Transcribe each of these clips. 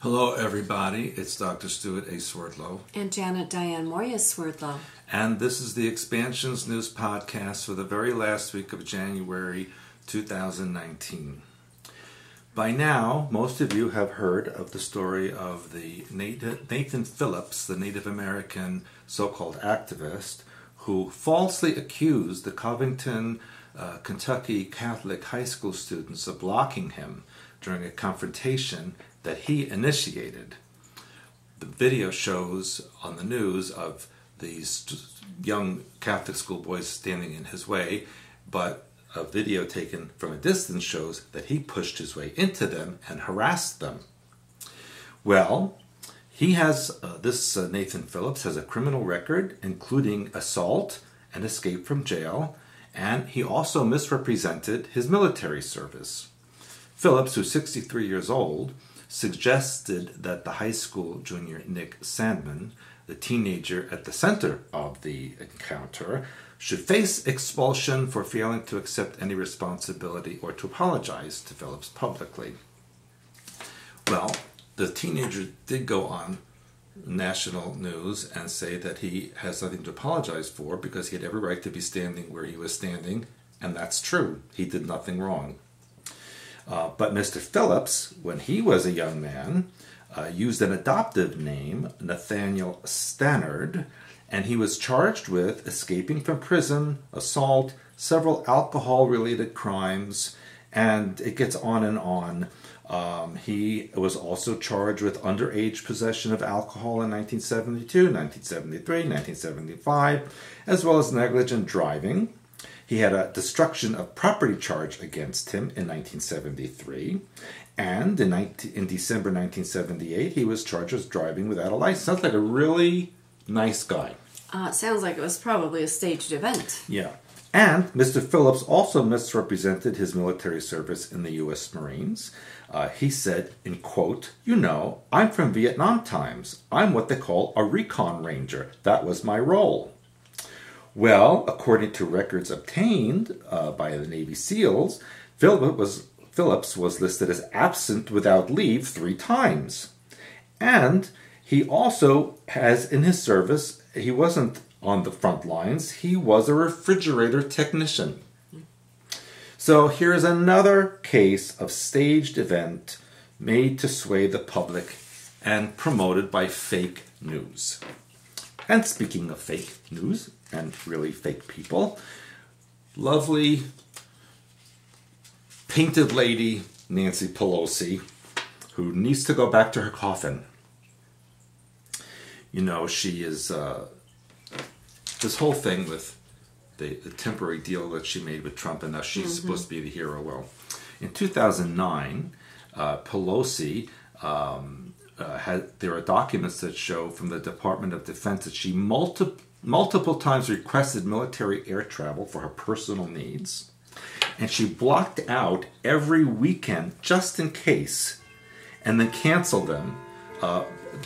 Hello everybody, it's Dr. Stuart A. Swerdlow. And Janet Diane Moria Swerdlow. And this is the Expansions News Podcast for the very last week of January 2019. By now, most of you have heard of the story of the Nathan Phillips, the Native American so-called activist, who falsely accused the Covington, Kentucky Catholic high school students of blocking him during a confrontation that he initiated. The video shows on the news of these young Catholic schoolboys standing in his way, but a video taken from a distance shows that he pushed his way into them and harassed them. Well, he has, Nathan Phillips has a criminal record, including assault and escape from jail, and he also misrepresented his military service. Phillips, who's 63 years old, suggested that the high school junior Nick Sandman, the teenager at the center of the encounter, should face expulsion for failing to accept any responsibility or to apologize to Phillips publicly. Well, the teenager did go on national news and say that he has nothing to apologize for because he had every right to be standing where he was standing, and that's true. He did nothing wrong. But Mr. Phillips, when he was a young man, used an adoptive name, Nathaniel Stannard, and he was charged with escaping from prison, assault, several alcohol-related crimes, and it gets on and on. He was also charged with underage possession of alcohol in 1972, 1973, 1975, as well as negligent driving. He had a destruction of property charge against him in 1973, and in December 1978, he was charged with driving without a license. Sounds like a really nice guy. Sounds like it was probably a staged event. Yeah. And Mr. Phillips also misrepresented his military service in the U.S. Marines. He said, in quote, I'm from Vietnam times. I'm what they call a recon ranger. That was my role. Well, according to records obtained by the Navy SEALs, Phillips was listed as absent without leave 3 times. And he also has in his service, he wasn't on the front lines, he was a refrigerator technician. So here's another case of staged event made to sway the public and promoted by fake news. And speaking of fake news, and really fake people, lovely painted lady Nancy Pelosi, who needs to go back to her coffin. She is, this whole thing with the temporary deal that she made with Trump, and now she's supposed to be the hero. Well, in 2009, Pelosi there are documents that show from the Department of Defense that she multiple times requested military air travel for her personal needs, and she blocked out every weekend just in case, and then canceled them.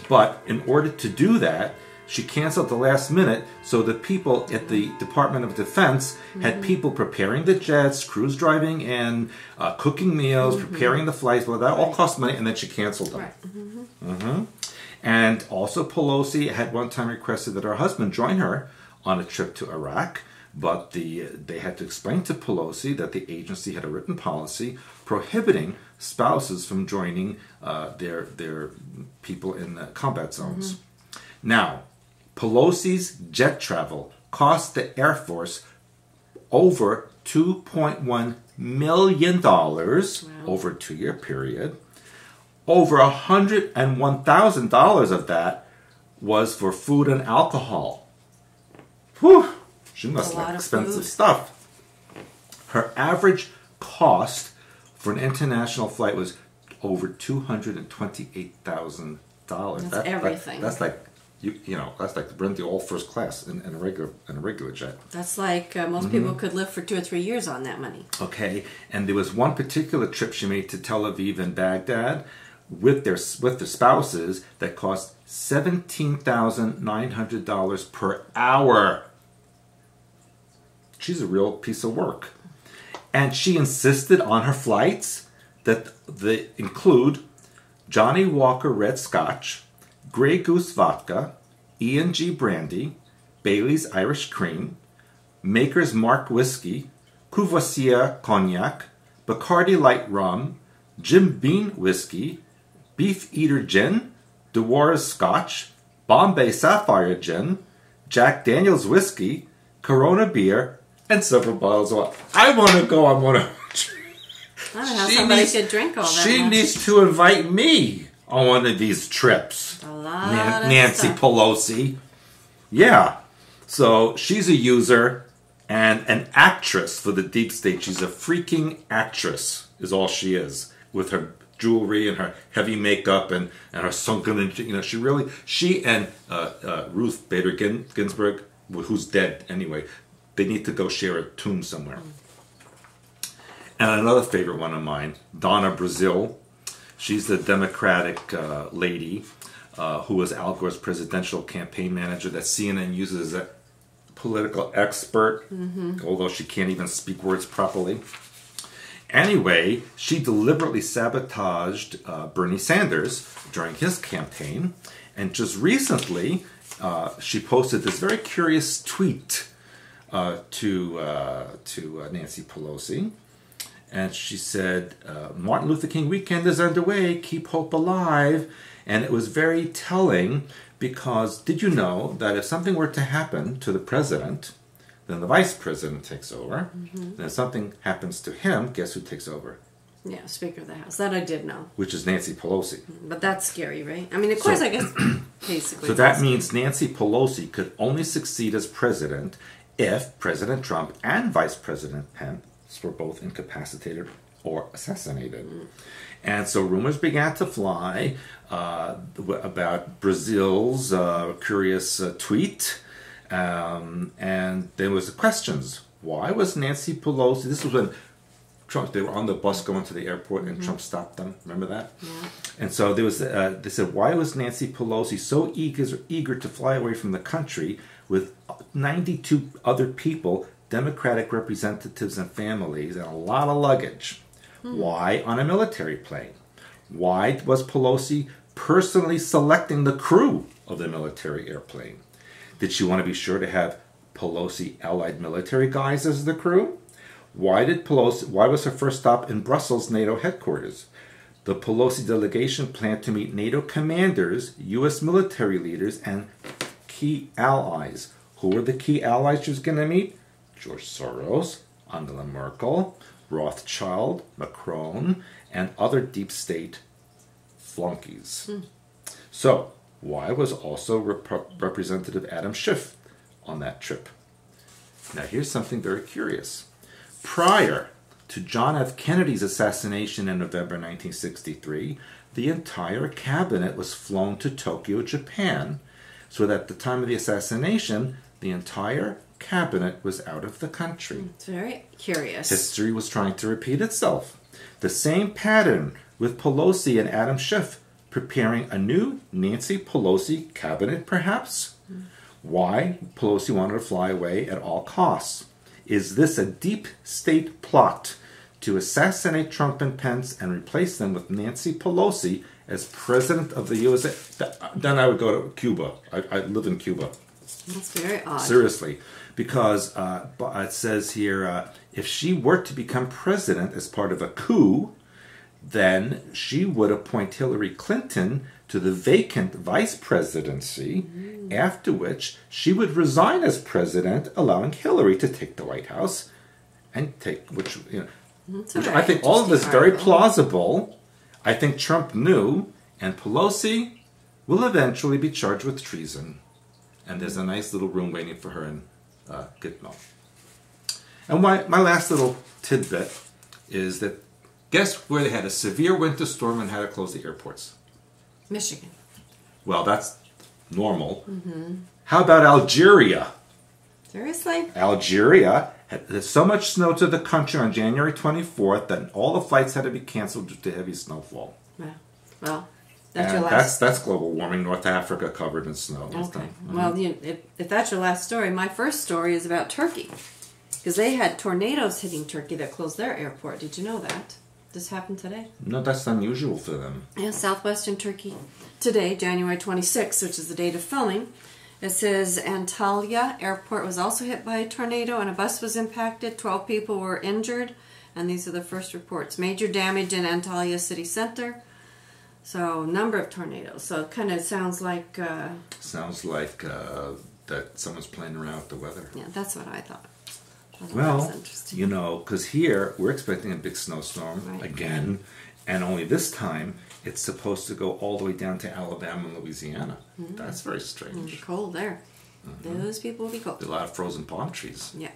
But in order to do that, she canceled the last minute, so the people at the Department of Defense had people preparing the jets, crews driving in, cooking meals, preparing the flights. Well, that all cost money, and then she canceled them. Right. And also Pelosi had one time requested that her husband join her on a trip to Iraq, but they had to explain to Pelosi that the agency had a written policy prohibiting spouses from joining their people in the combat zones. Now, Pelosi's jet travel cost the Air Force over $2.1 million over a 2-year period. Over $101,000 of that was for food and alcohol. Whew! She must like expensive stuff. Her average cost for an international flight was over $228,000. That's everything. That's like that's like renting all first class in a regular jet. That's like most people could live for 2 or 3 years on that money. Okay, and there was one particular trip she made to Tel Aviv and Baghdad with their spouses that cost $17,900 per hour. She's a real piece of work. And she insisted on her flights that they include Johnny Walker Red Scotch, Grey Goose Vodka, E&G Brandy, Bailey's Irish Cream, Maker's Mark Whiskey, Courvoisier Cognac, Bacardi Light Rum, Jim Beam Whiskey, Beef Eater Gin, Dewar's Scotch, Bombay Sapphire Gin, Jack Daniel's Whiskey, Corona Beer, and several bottles of wine. I want to go on one of I don't know how somebody could drink all that She much. needs to invite me on one of these trips. A lot of Nancy stuff. Pelosi. Yeah. So she's a user and an actress for the deep state. She's a freaking actress, is all she is, with her jewelry and her heavy makeup and her sunken, she and Ruth Bader Ginsburg, who's dead anyway, they need to go share a tomb somewhere. And another favorite one of mine, Donna Brazile. She's the Democratic lady who was Al Gore's presidential campaign manager that CNN uses as a political expert, although she can't even speak words properly. Anyway, she deliberately sabotaged Bernie Sanders during his campaign. And just recently, she posted this very curious tweet to Nancy Pelosi. And she said, Martin Luther King weekend is underway, keep hope alive. And it was very telling because did you know that if something were to happen to the president, then the vice president takes over. Then if something happens to him, guess who takes over? Yeah, Speaker of the House. That I did know. Which is Nancy Pelosi. But that's scary, right? I mean, of course, I guess, basically. So that means Nancy Pelosi could only succeed as president if President Trump and Vice President Pence were both incapacitated or assassinated. And so rumors began to fly about Brazil's curious tweet. And there was questions. Why was Nancy Pelosi... This was when Trump... They were on the bus going to the airport and Trump stopped them. Remember that? Yeah. And so there was... they said, why was Nancy Pelosi so eager to fly away from the country with 92 other people, Democratic representatives and families, and a lot of luggage? Why on a military plane? Why was Pelosi personally selecting the crew of the military airplane? Did she want to be sure to have Pelosi allied military guys as the crew? Why was her first stop in Brussels NATO headquarters? The Pelosi delegation planned to meet NATO commanders, U.S. military leaders, and key allies. Who were the key allies she was going to meet? George Soros, Angela Merkel, Rothschild, Macron, and other deep state flunkies. So, why was also Representative Adam Schiff on that trip? Now, here's something very curious. Prior to John F. Kennedy's assassination in November 1963, the entire cabinet was flown to Tokyo, Japan, so that at the time of the assassination, the entire cabinet was out of the country. It's very curious. History was trying to repeat itself. The same pattern with Pelosi and Adam Schiff preparing a new Nancy Pelosi cabinet, perhaps? Why Pelosi wanted to fly away at all costs? Is this a deep state plot to assassinate Trump and Pence and replace them with Nancy Pelosi as president of the USA? Then I would go to Cuba. I live in Cuba. That's very odd. Seriously. Because it says here, if she were to become president as part of a coup, then she would appoint Hillary Clinton to the vacant vice presidency, after which she would resign as president, allowing Hillary to take the White House and take, which I think all of this is very plausible. I think Trump knew, and Pelosi will eventually be charged with treason. And there's a nice little room waiting for her in Gitmo. And my last little tidbit is that guess where they had a severe winter storm and had to close the airports? Michigan. Well, that's normal. How about Algeria? Seriously? Algeria had so much snow to the country on January 24th that all the flights had to be canceled due to heavy snowfall. Yeah. Well, that's And your last. that's global warming. North Africa covered in snow. Okay. Well, if that's your last story, my first story is about Turkey. Because they had tornadoes hitting Turkey that closed their airport. Did you know that? This happened today. No, that's unusual for them. Yeah, southwestern Turkey today, January 26th, which is the date of filming. It says Antalya Airport was also hit by a tornado and a bus was impacted. 12 people were injured, and these are the first reports. Major damage in Antalya city center. So, number of tornadoes. So, it kind of sounds like... that someone's playing around with the weather. Yeah, that's what I thought. Well, you know, because here we're expecting a big snowstorm again, and only this time it's supposed to go all the way down to Alabama and Louisiana. Mm-hmm. That's very strange. It'll be cold there. Mm-hmm. Those people will be cold. There's a lot of frozen palm trees. Yeah.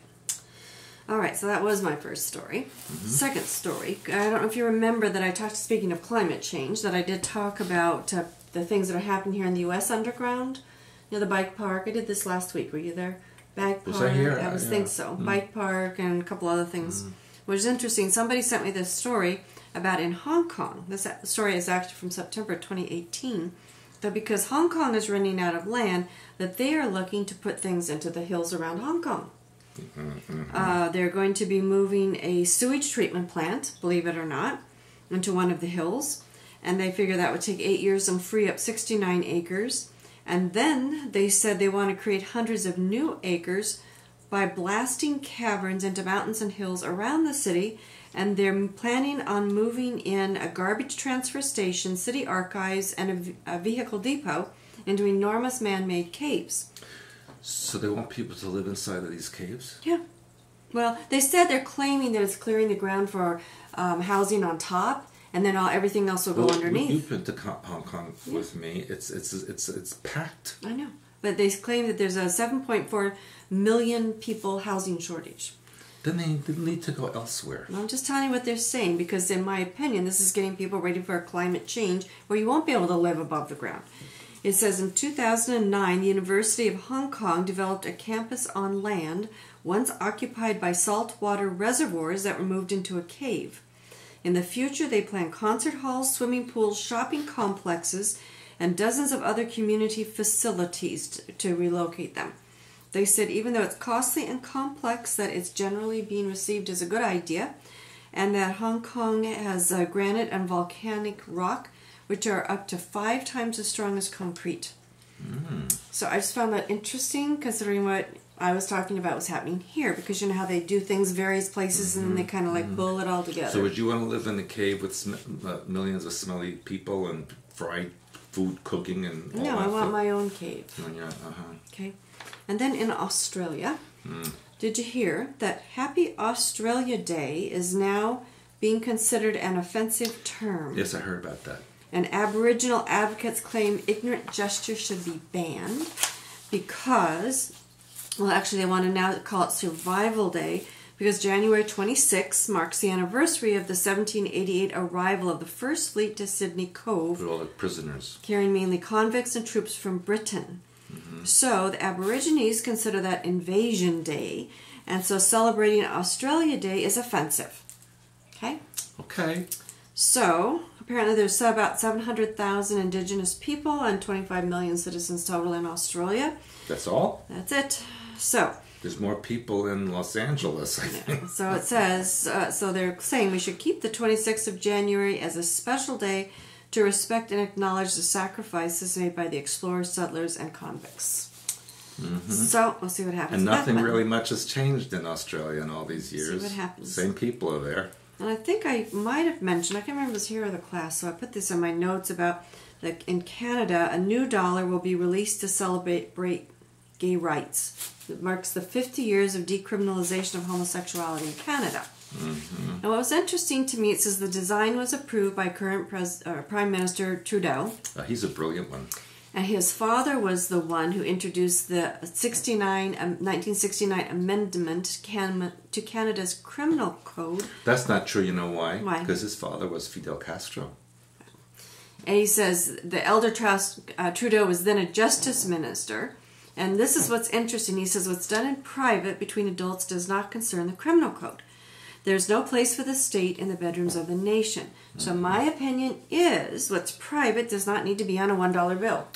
All right, so that was my first story. Mm-hmm. Second story, I don't know if you remember that I talked, speaking of climate change, that I did talk about the things that are happening here in the U.S. underground. You know, the bike park. I did this last week. Were you there? Bike park. Was I here? I think so. Mm-hmm. Bike park and a couple other things. Mm-hmm. Which is interesting. Somebody sent me this story about in Hong Kong. This story is actually from September 2018. That because Hong Kong is running out of land, that they are looking to put things into the hills around Hong Kong. Mm-hmm. They're going to be moving a sewage treatment plant, believe it or not, into one of the hills. And they figure that would take 8 years and free up 69 acres. And then they said they want to create hundreds of new acres by blasting caverns into mountains and hills around the city. And they're planning on moving in a garbage transfer station, city archives, and a vehicle depot into enormous man-made caves. So they want people to live inside of these caves? Yeah. Well, they said they're claiming that it's clearing the ground for housing on top. And then everything else will go underneath. You've been to Hong Kong with me. It's packed. I know. But they claim that there's a 7.4 million people housing shortage. Then they need to go elsewhere. Well, I'm just telling you what they're saying because, in my opinion, this is getting people ready for a climate change where you won't be able to live above the ground. It says in 2009, the University of Hong Kong developed a campus on land once occupied by saltwater reservoirs that were moved into a cave. In the future, they plan concert halls, swimming pools, shopping complexes, and dozens of other community facilities to relocate them. They said even though it's costly and complex, that it's generally being received as a good idea, and that Hong Kong has granite and volcanic rock, which are up to 5 times as strong as concrete. So I just found that interesting, considering what I was talking about was happening here, because you know how they do things various places and then they kind of like pull it all together. So would you want to live in a cave with millions of smelly people and fried food cooking and all No, that I want stuff? my own cave. Oh, yeah, Okay. And then in Australia, did you hear that Happy Australia Day is now being considered an offensive term? Yes, I heard about that. And Aboriginal advocates claim ignorant gestures should be banned because... Well, actually, they want to now call it Survival Day because January 26th marks the anniversary of the 1788 arrival of the First Fleet to Sydney Cove. With all the prisoners. Carrying mainly convicts and troops from Britain. So the Aborigines consider that Invasion Day, and so celebrating Australia Day is offensive. Okay? Okay. So, apparently there's about 700,000 Indigenous people and 25 million citizens total in Australia. That's all? That's it. So there's more people in Los Angeles, I think. Yeah. So it says, so they're saying we should keep the 26th of January as a special day to respect and acknowledge the sacrifices made by the explorers, settlers, and convicts. So we'll see what happens. And nothing really much has changed in Australia in all these years. See what happens. Same people are there. And I think I might have mentioned, I can't remember if it was here or the class, so I put this in my notes about, like in Canada, a new dollar will be released to celebrate gay rights. It marks the 50 years of decriminalization of homosexuality in Canada. And what was interesting to me, it says the design was approved by current Prime Minister Trudeau. He's a brilliant one. And his father was the one who introduced the 1969 amendment to Canada's criminal code. That's not true, you know why? Why? Because his father was Fidel Castro. And he says the elder Trudeau was then a justice minister. And this is what's interesting. He says what's done in private between adults does not concern the criminal code. There's no place for the state in the bedrooms of the nation. So my opinion is what's private does not need to be on a $1 bill.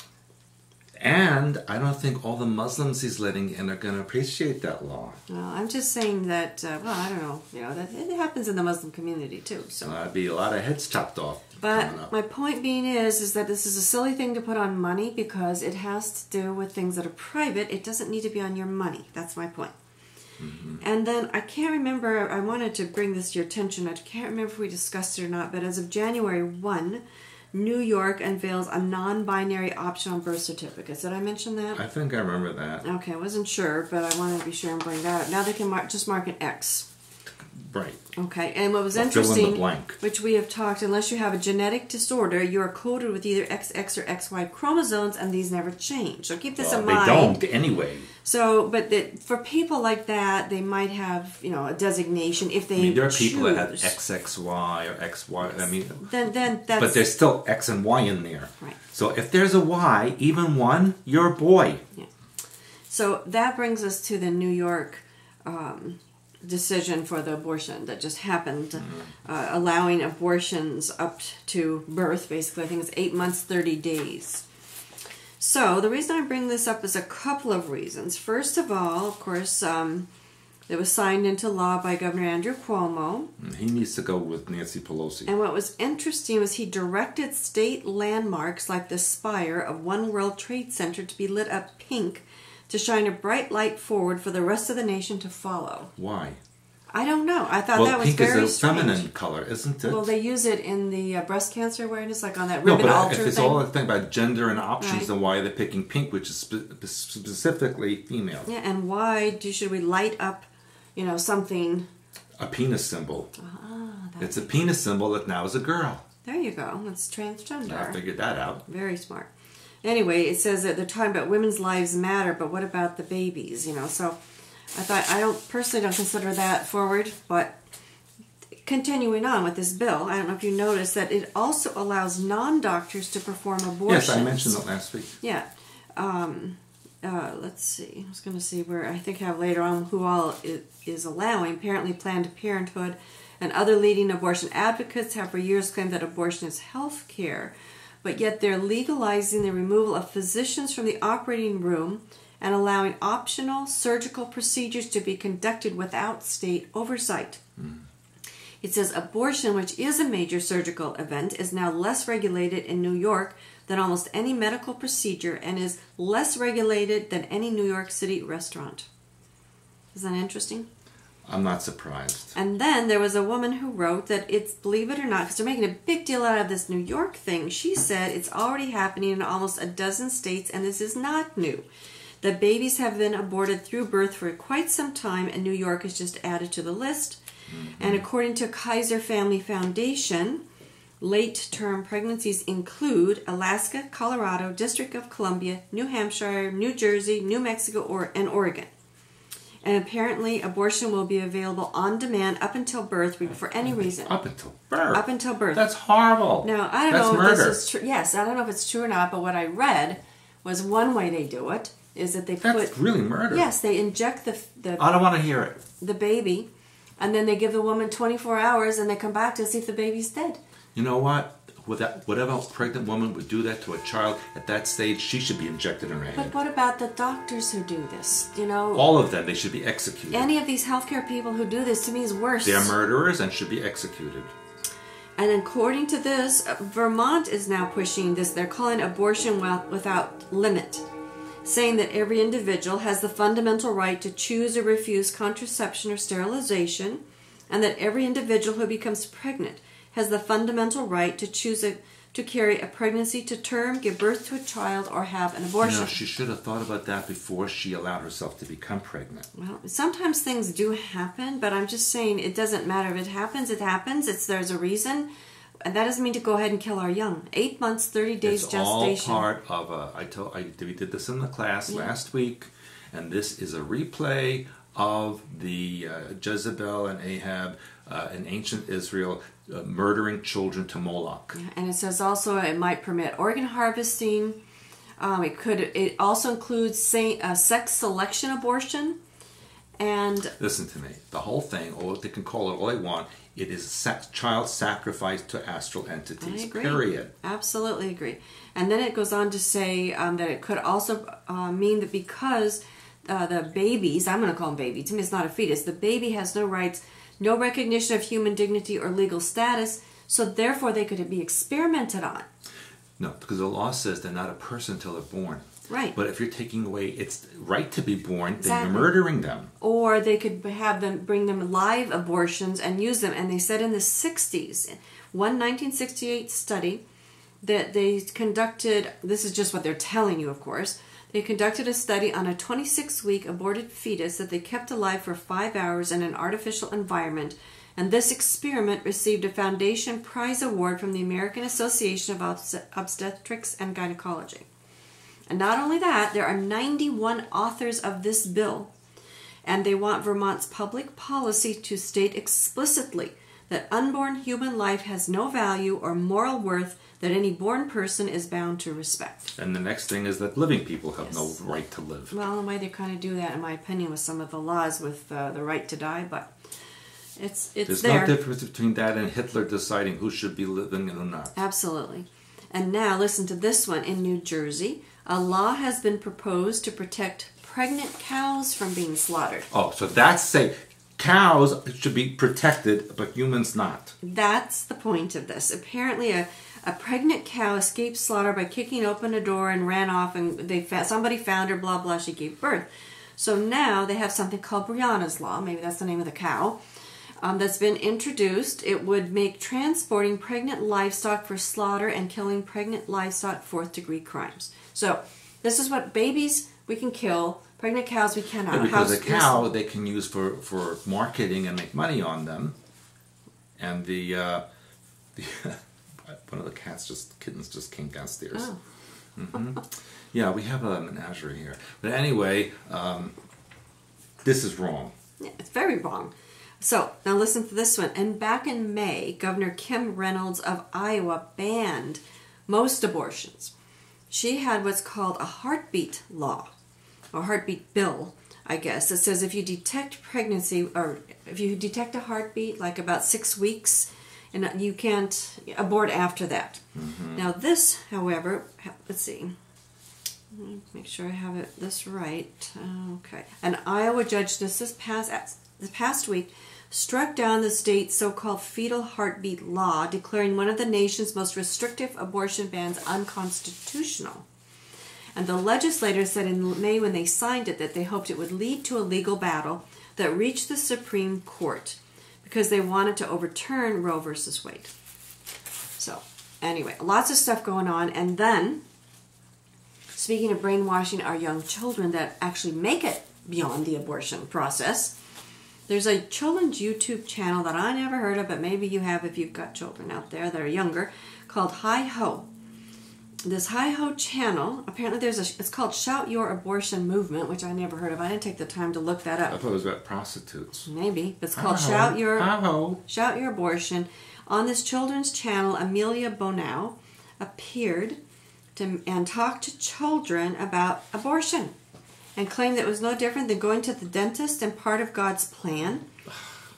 And I don't think all the Muslims he's letting in are going to appreciate that law. Well, I'm just saying that, well, I don't know, that it happens in the Muslim community too. So That'd be a lot of heads chopped off. But my point being is that this is a silly thing to put on money because it has to do with things that are private. It doesn't need to be on your money. That's my point. Mm-hmm. And then I can't remember, I wanted to bring this to your attention. I can't remember if we discussed it or not, but as of January 1, New York unveils a non-binary option on birth certificates. Did I mention that? I think I remember that. Okay, I wasn't sure, but I wanted to be sure and bring that up. Now they can just mark an X. Right. Okay, and what was interesting, which we have talked, unless you have a genetic disorder, you are coded with either XX or XY chromosomes, and these never change. So keep this in mind. They don't anyway. So, but for people like that, they might have, a designation if they there are people that have XXY or XY. Yes. I mean, then that's... But there's still X and Y in there. Right. So if there's a Y, even one, you're a boy. Yeah. So that brings us to the New York decision for the abortion that just happened, allowing abortions up to birth, basically. I think it's 8 months, 30 days. So the reason I bring this up is a couple of reasons. First of all, of course, it was signed into law by Governor Andrew Cuomo. He needs to go with Nancy Pelosi. And what was interesting was he directed state landmarks like the spire of One World Trade Center to be lit up pink to shine a bright light forward for the rest of the nation to follow. Why? I don't know. I thought that was very strange. Pink is a feminine color, isn't it? Well, they use it in the breast cancer awareness, like on that ribbon altar thing. If it's all a thing about gender and options, then why are they picking pink, which is specifically female? Yeah, and why should we light up, something? A penis symbol. It's a penis symbol that now is a girl. There you go. It's transgender. I figured that out. Very smart. Anyway, it says that they're talking about women's lives matter, but what about the babies? So I thought, I personally don't consider that forward, but continuing on with this bill, I don't know if you noticed that it also allows non-doctors to perform abortions. Yes, I mentioned that last week. Yeah. Let's see. I was going to see where I think I have later on who all it is allowing. Apparently Planned Parenthood and other leading abortion advocates have for years claimed that abortion is health care. But yet they're legalizing the removal of physicians from the operating room and allowing optional surgical procedures to be conducted without state oversight. It says abortion, which is a major surgical event, is now less regulated in New York than almost any medical procedure and is less regulated than any New York City restaurant. Isn't that interesting? I'm not surprised. And then there was a woman who wrote that it's, believe it or not, because they're making a big deal out of this New York thing, she said it's already happening in almost a dozen states and this is not new. The babies have been aborted through birth for quite some time and New York is just added to the list. And according to Kaiser Family Foundation, late-term pregnancies include Alaska, Colorado, District of Columbia, New Hampshire, New Jersey, New Mexico, and Oregon. And apparently abortion will be available on demand up until birth for any reason. Up until birth? Up until birth. That's horrible. Now, I don't know if this is true. Yes, I don't know if it's true or not, but what I read was one way they do it is that That's really murder. Yes, they inject the I don't want to hear it. The baby, and then they give the woman 24 hours and they come back to see if the baby's dead. You know what? Whatever pregnant woman would do that to a child at that stage, she should be injected in her head. But what about the doctors who do this? All of them, they should be executed. Any of these healthcare people who do this, to me, is worse. They're murderers and should be executed. And according to this, Vermont is now pushing this. They're calling abortion without limit, saying that every individual has the fundamental right to choose or refuse contraception or sterilization, and that every individual who becomes pregnant has the fundamental right to choose to carry a pregnancy to term, give birth to a child, or have an abortion. She should have thought about that before she allowed herself to become pregnant. Well, sometimes things do happen, but I'm just saying it doesn't matter. If it happens, it happens. There's a reason. And that doesn't mean to go ahead and kill our young. 8 months, 30 days gestation. It's all part of we did this in the class last week, and this is a replay of the Jezebel and Ahab in ancient Israel murdering children to Moloch. Yeah, and it says also it might permit organ harvesting. It also includes sex selection abortion, And listen to me. The whole thing, or they can call it all they want, it is child sacrifice to astral entities. I agree. Period. Absolutely agree. And then it goes on to say that it could also mean that because the babies, I'm going to call them baby, to me it's not a fetus, the baby has no rights, no recognition of human dignity or legal status, so therefore they could be experimented on. No, because the law says they're not a person until they're born. Right. But if you're taking away its right to be born, Exactly. then you're murdering them. Or they could have them, bring them live abortions and use them. And they said in the 60s, one 1968 study that they conducted, this is just what they're telling you, of course, they conducted a study on a 26-week aborted fetus that they kept alive for 5 hours in an artificial environment. And this experiment received a Foundation Prize Award from the American Association of Obstetrics and Gynecology. And not only that, there are 91 authors of this bill, and they want Vermont's public policy to state explicitly that unborn human life has no value or moral worth that any born person is bound to respect. And the next thing is that living people have no right to live. Well, the way they kind of do that, in my opinion, with some of the laws with the right to die, but it's There's there. no difference between that and Hitler deciding who should be living and who not. Absolutely. And now listen to this one. In New Jersey, a law has been proposed to protect pregnant cows from being slaughtered. Oh, so that's say cows should be protected, but humans not. That's the point of this. Apparently, a pregnant cow escaped slaughter by kicking open a door and ran off, and somebody found her, blah, blah, she gave birth. So now they have something called Brianna's Law, maybe that's the name of the cow, that's been introduced. It would make transporting pregnant livestock for slaughter and killing pregnant livestock fourth-degree crimes. So this is what babies we can kill, pregnant cows we cannot. Yeah, because a cow they can use for marketing and make money on them, and the one of the kittens just came downstairs. Oh. Mm-hmm. Yeah, we have a menagerie here. But anyway, this is wrong. Yeah, it's very wrong. So, now listen to this one. And back in May, Governor Kim Reynolds of Iowa banned most abortions. She had what's called a heartbeat law, or heartbeat bill, I guess. It says if you detect pregnancy, or if you detect a heartbeat, like about 6 weeks, and you can't abort after that. Mm-hmm. Now this, however, let's see. Let me make sure I have this right. Okay. An Iowa judge this past week struck down the state's so-called fetal heartbeat law, declaring one of the nation's most restrictive abortion bans unconstitutional. And the legislators said in May when they signed it that they hoped it would lead to a legal battle that reached the Supreme Court because they wanted to overturn Roe versus Wade. So, anyway, lots of stuff going on. And then, speaking of brainwashing our young children that actually make it beyond the abortion process, there's a children's YouTube channel that I never heard of, but maybe you have if you've got children out there that are younger, called Hi Ho. This Hi Ho channel, apparently it's called Shout Your Abortion Movement, which I never heard of. I didn't take the time to look that up. I thought it was about prostitutes. Maybe. But it's called Shout Your Abortion. On this children's channel, Amelia Bonau appeared and talked to children about abortion, and claimed that it was no different than going to the dentist and part of God's plan.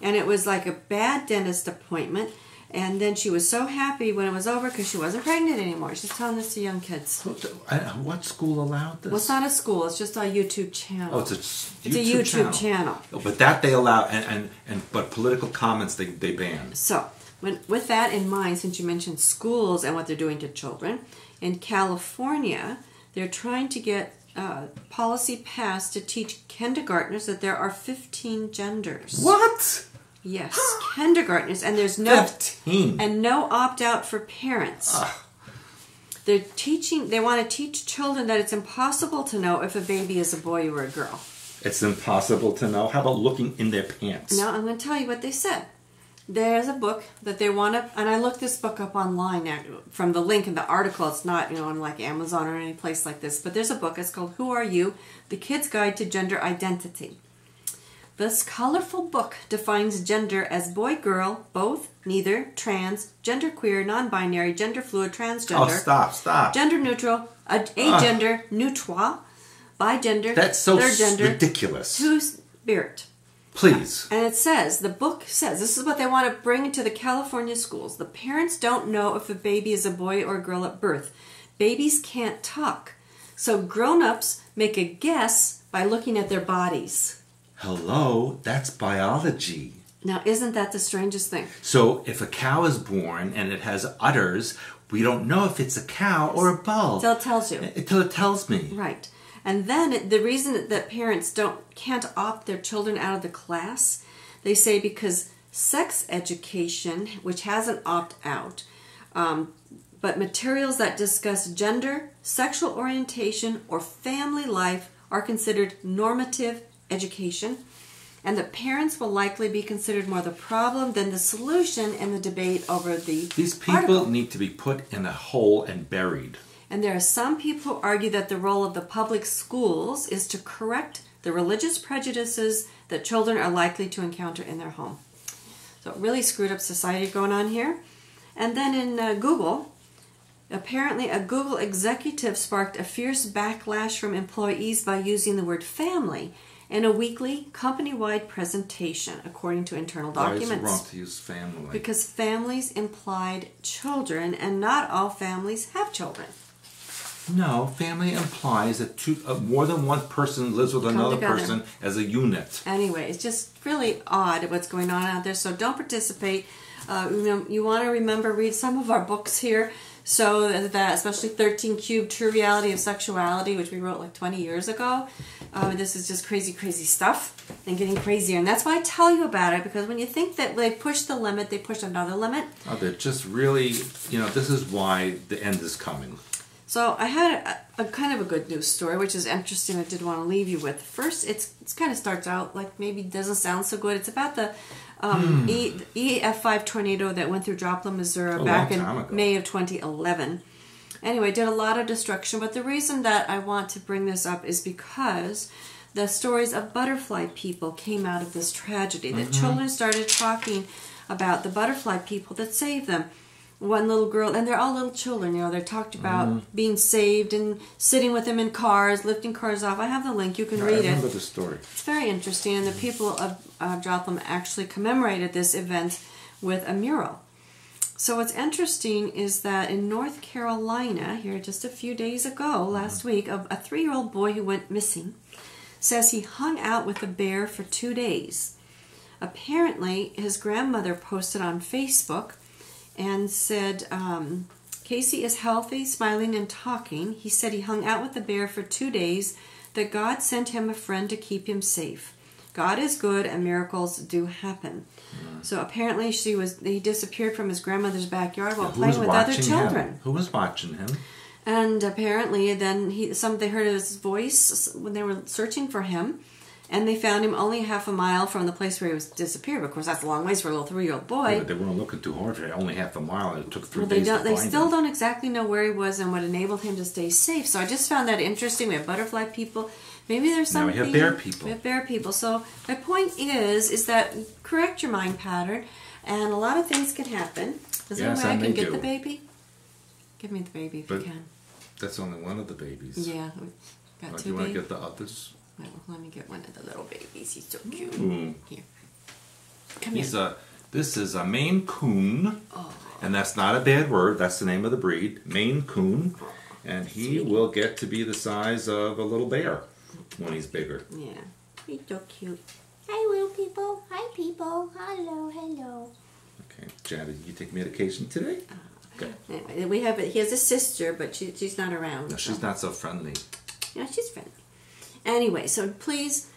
And it was like a bad dentist appointment. And then she was so happy when it was over because she wasn't pregnant anymore. She's telling this to young kids. What school allowed this? Well, it's not a school. It's just a YouTube channel. Oh, it's a YouTube channel. Oh, but that they allow, but political comments they ban. So, with that in mind, since you mentioned schools and what they're doing to children, in California, they're trying to get policy passed to teach kindergartners that there are 15 genders. What? Yes, kindergartners, and there's no 15 and no opt-out for parents. They want to teach children that it's impossible to know if a baby is a boy or a girl. It's impossible to know. How about looking in their pants? Now I'm going to tell you what they said. There's a book that they want to, and I looked this book up online from the link in the article. It's not, on like Amazon or any place like this, but there's a book. It's called Who Are You? The Kid's Guide to Gender Identity. This colorful book defines gender as boy, girl, both, neither, trans, genderqueer, non-binary, gender fluid, transgender. Oh, stop. Gender neutral, agender, neutral, bigender, That's so third gender, ridiculous. two-spirit. Please. And it says, the book says, this is what they want to bring into the California schools. The parents don't know if a baby is a boy or a girl at birth. Babies can't talk. So grown-ups make a guess by looking at their bodies. Hello, that's biology. Now, isn't that the strangest thing? So if a cow is born and it has udders, we don't know if it's a cow or a bull. Until it tells you. Until it tells me. Right. And then the reason that parents can't opt their children out of the class, they say because sex education, which has an opt-out, but materials that discuss gender, sexual orientation, or family life are considered normative education, and the parents will likely be considered more the problem than the solution in the debate over the These people article. need to be put in a hole and buried. And there are some people who argue that the role of the public schools is to correct the religious prejudices that children are likely to encounter in their home. So really screwed up society going on here. And then in Google, apparently a Google executive sparked a fierce backlash from employees by using the word family in a weekly company-wide presentation, according to internal documents. Why is it wrong to use family? Because families implied children, and not all families have children. No, family implies that more than one person lives with another together. person as a unit. Anyway, it's just really odd what's going on out there, so don't participate. You want to remember, read some of our books here, so that, especially 13 Cube True Reality of Sexuality, which we wrote like 20 years ago. This is just crazy, crazy stuff and getting crazier. And that's why I tell you about it, because when you think that they push the limit, they push another limit. Oh, they're just really, this is why the end is coming. So I had a kind of a good news story, which is interesting. I did want to leave you with. First, it's kind of starts out like maybe doesn't sound so good. It's about the EF5 tornado that went through Joplin, Missouri back in May of 2011. Anyway, did a lot of destruction. But the reason that I want to bring this up is because the stories of butterfly people came out of this tragedy. That children started talking about the butterfly people that saved them. One little girl, and they're all little children, they talked about being saved and sitting with them in cars, lifting cars off. I have the link, you can read it. I remember the story. It's very interesting, and the people of Joplin actually commemorated this event with a mural. So what's interesting is that in North Carolina, here just a few days ago, last week, a 3-year-old boy who went missing says he hung out with a bear for 2 days. Apparently, his grandmother posted on Facebook and said, Casey is healthy, smiling, and talking. He said he hung out with the bear for 2 days, that God sent him a friend to keep him safe. God is good, and miracles do happen. So apparently he disappeared from his grandmother's backyard while playing with other children. Who was watching him? And apparently then they heard his voice when they were searching for him. And they found him only half a mile from the place where he was disappeared. Of course, that's a long ways for a little 3-year-old boy. Yeah, but they weren't looking too hard for it. Only half a mile, and it took 3 days to find him. They still don't exactly know where he was and what enabled him to stay safe. So I just found that interesting. We have butterfly people. Maybe there's something. Now we have bear people. We have bear people. So my point is that correct your mind pattern, and a lot of things can happen. Is there a way I can get the baby? Give me the baby if you can. That's only one of the babies. Yeah, got 2 babies. Do you want to get the others? Well, let me get one of the little babies. He's so cute. Here. Come here. This is a Maine Coon. Oh. And that's not a bad word. That's the name of the breed. Maine Coon. And he will get to be the size of a little bear when he's bigger. Yeah. He's so cute. Hi, little people. Hi, people. Hello, hello. Okay. Janet, did you take medication today? Okay. Anyway, he has a sister, but she's not around. No, she's not so friendly. Yeah, she's friendly. Anyway, so please,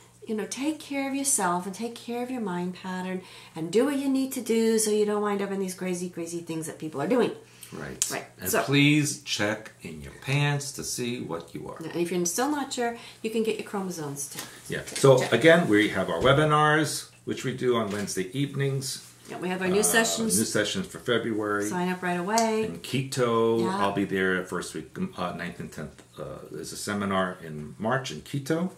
take care of yourself and take care of your mind pattern and do what you need to do so you don't wind up in these crazy, crazy things that people are doing. Right. Right. And please check in your pants to see what you are. And if you're still not sure, you can get your chromosomes too. Yeah. So again, we have our webinars, which we do on Wednesday evenings. Yeah, we have our new sessions. New sessions for February. Sign up right away. In Quito, yeah. I'll be there first week, 9th and 10th. There's a seminar in March in Quito.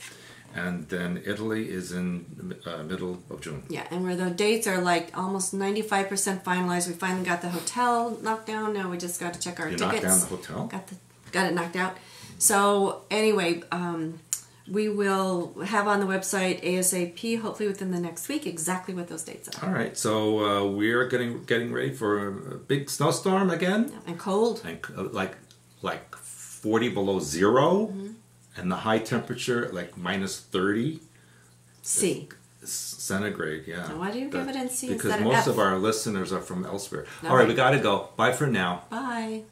And then Italy is in middle of June. Yeah, and where the dates are like almost 95% finalized. We finally got the hotel knocked down. Now we just got to check our tickets. You knocked down the hotel? Got it knocked out. So anyway, We will have on the website ASAP, hopefully within the next week, exactly what those dates are. All right, so we're getting ready for a big snowstorm again, And cold. and like 40 below 0, and the high temperature like minus 30 C. centigrade. Yeah. Now, why do you give it in C Because instead of most F? of our listeners are from elsewhere. All All right, right. we got to go. Bye for now. Bye.